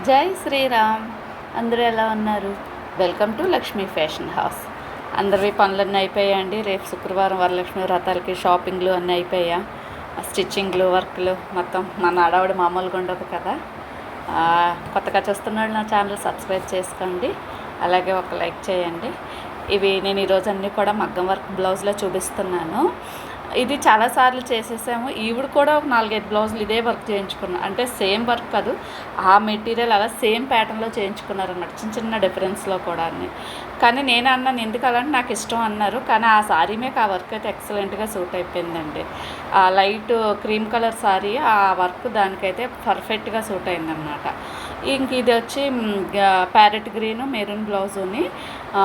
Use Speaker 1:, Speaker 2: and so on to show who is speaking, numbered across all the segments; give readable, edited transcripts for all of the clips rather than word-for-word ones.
Speaker 1: జై శ్రీరామ్. అందరూ ఎలా ఉన్నారు? Welcome to Lakshmi fashion house. అందరివి పనులన్నీ అయిపోయాయండి. రేపు శుక్రవారం వరలక్ష్మి వ్రతాలకి షాపింగ్లు అన్నీ అయిపోయా. స్టిచ్చింగ్లు వర్క్లు మొత్తం మన ఆడవాడి మామూలుగా ఉండదు కదా. కొత్తగా చూస్తున్నాడు నా ఛానల్ సబ్స్క్రైబ్ చేసుకోండి, అలాగే ఒక లైక్ చేయండి. ఇవి నేను ఈరోజు అన్నీ కూడా మగ్గం వర్క్ బ్లౌజ్లో చూపిస్తున్నాను. ఇది చాలాసార్లు చేసేసాము. ఈవిడ కూడా ఒక 4-5 బ్లౌజులు ఇదే వర్క్ చేయించుకున్నాను. అంటే సేమ్ వర్క్ కాదు, ఆ మెటీరియల్ అలా సేమ్ ప్యాటర్న్లో చేయించుకున్నారన్నమాట, చిన్న చిన్న డిఫరెన్స్లో కూడా. కానీ నేను అన్నాను ఎందుకు అలాంటి నాకు ఇష్టం అన్నారు. కానీ ఆ శారీ మీకు ఆ వర్క్ అయితే ఎక్సలెంట్గా సూట్ అయిపోయిందండి. ఆ లైట్ క్రీమ్ కలర్ శారీ ఆ వర్క్ దానికైతే పర్ఫెక్ట్గా సూట్ అయిందన్నమాట. ఇంక ఇది వచ్చి ప్యారెట్ గ్రీను మెరూన్ బ్లౌజుని,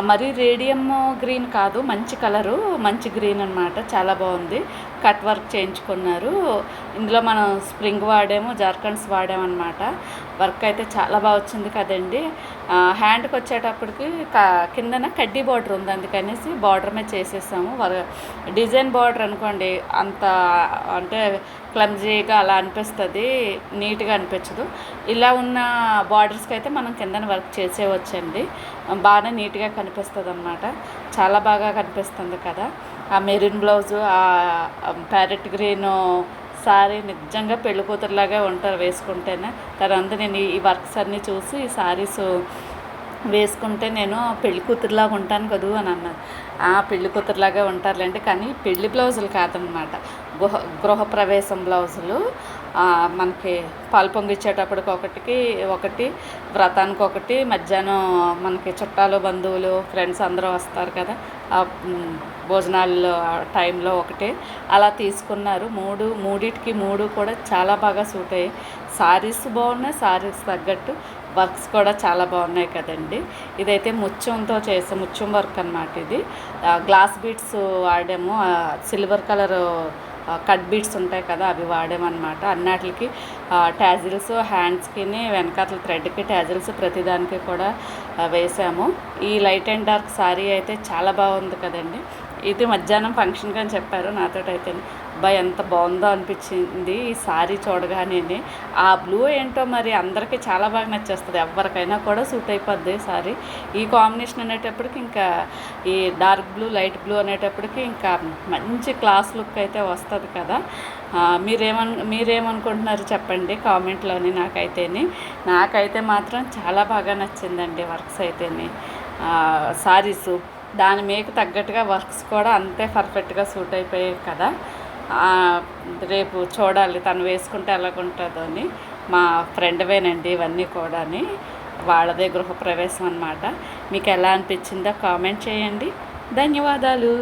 Speaker 1: మరీ రేడియం గ్రీన్ కాదు, మంచి కలరు, మంచి గ్రీన్ అనమాట. చాలా బాగుంది. కట్ వర్క్ చేయించుకున్నారు. ఇందులో మనం స్ప్రింగ్ వాడాము, జార్ఖండ్స్ వాడామన్నమాట. వర్క్ అయితే చాలా బాగా వచ్చింది కదండి. హ్యాండ్కి వచ్చేటప్పటికి కిందన కడ్డీ బార్డర్ ఉంది, అందుకనేసి బార్డర్ మీద చేసేసాము. డిజైన్ బార్డర్ అనుకోండి అంత అంటే క్లమ్జీగా అలా అనిపిస్తుంది, నీట్గా అనిపించదు. ఇలా ఉన్న బార్డర్స్కి అయితే మనం కిందన వర్క్ చేసేవచ్చండి, బాగానే నీట్గా కనిపిస్తుంది అన్నమాట. చాలా బాగా కనిపిస్తుంది కదా. ఆ మెరూన్ బ్లౌజు, ఆ ప్యారెట్ గ్రీను శారీ నిజంగా పెళ్లి కూతురులాగే ఉంటారు వేసుకుంటేనే. తర్వాత నేను ఈ వర్క్స్ అన్నీ చూసి ఈ శారీస్ వేసుకుంటే నేను పెళ్లి కూతురులాగా ఉంటాను కదూ అని అన్నారు. పెళ్లి కూతురులాగే ఉంటారులేండి, కానీ పెళ్లి బ్లౌజులు కాదనమాట, గృహప్రవేశం బ్లౌజులు. మనకి పాలు పొంగిచ్చేటప్పటికి ఒకటి వ్రతానికి ఒకటి, మధ్యాహ్నం మనకి చుట్టాలు బంధువులు ఫ్రెండ్స్ అందరూ వస్తారు కదా, భోజనాల్లో టైంలో ఒకటి అలా తీసుకున్నారు. మూడిటికి కూడా చాలా బాగా సూట్ అయ్యాయి. శారీస్ బాగున్నాయి, శారీస్ తగ్గట్టు వర్క్స్ కూడా చాలా బాగున్నాయి కదండి. ఇదైతే ముత్యంతో చేసే ముత్యం వర్క్ అన్నమాట. ఇది గ్లాస్ బీడ్స్ వాడాము, సిల్వర్ కలర్ కట్ బీడ్స్ ఉంటాయి కదా, అవి వాడామన్నమాట. అన్నిటికి ట్యాజిల్స్, హ్యాండ్స్కి వెనకాతల థ్రెడ్కి ట్యాజిల్స్ ప్రతిదానికి కూడా వేసాము. ఈ లైట్ అండ్ డార్క్ శారీ అయితే చాలా బాగుంది కదండి. ఇది మధ్యాహ్నం ఫంక్షన్కి అని చెప్పారు నాతో. అయితే అబ్బాయి ఎంత బాగుందో అనిపించింది ఈ శారీ చూడగానే. ఆ బ్లూ ఏంటో మరి అందరికీ చాలా బాగా నచ్చేస్తుంది, ఎవరికైనా కూడా సూట్ అయిపోద్ది శారీ. ఈ కాంబినేషన్ అనేటప్పటికి ఇంకా ఈ డార్క్ బ్లూ లైట్ బ్లూ అనేటప్పటికి ఇంకా మంచి క్లాస్ లుక్ అయితే వస్తుంది కదా. మీరేమనుకుంటున్నారు చెప్పండి కామెంట్లోని. నాకైతే మాత్రం చాలా బాగా నచ్చిందండి వర్క్స్ అయితేనే. శారీసు దాని మీకు తగ్గట్టుగా వర్క్స్ కూడా అంతే పర్ఫెక్ట్గా సూట్ అయిపోయాయి కదా. రేపు చూడాలి తను వేసుకుంటే ఎలాగుంటుందో అని. మా ఫ్రెండ్వేనండి ఇవన్నీ కూడా, వాళ్ళదే గృహప్రవేశం అన్నమాట. మీకు ఎలా అనిపించిందో కామెంట్ చేయండి. ధన్యవాదాలు.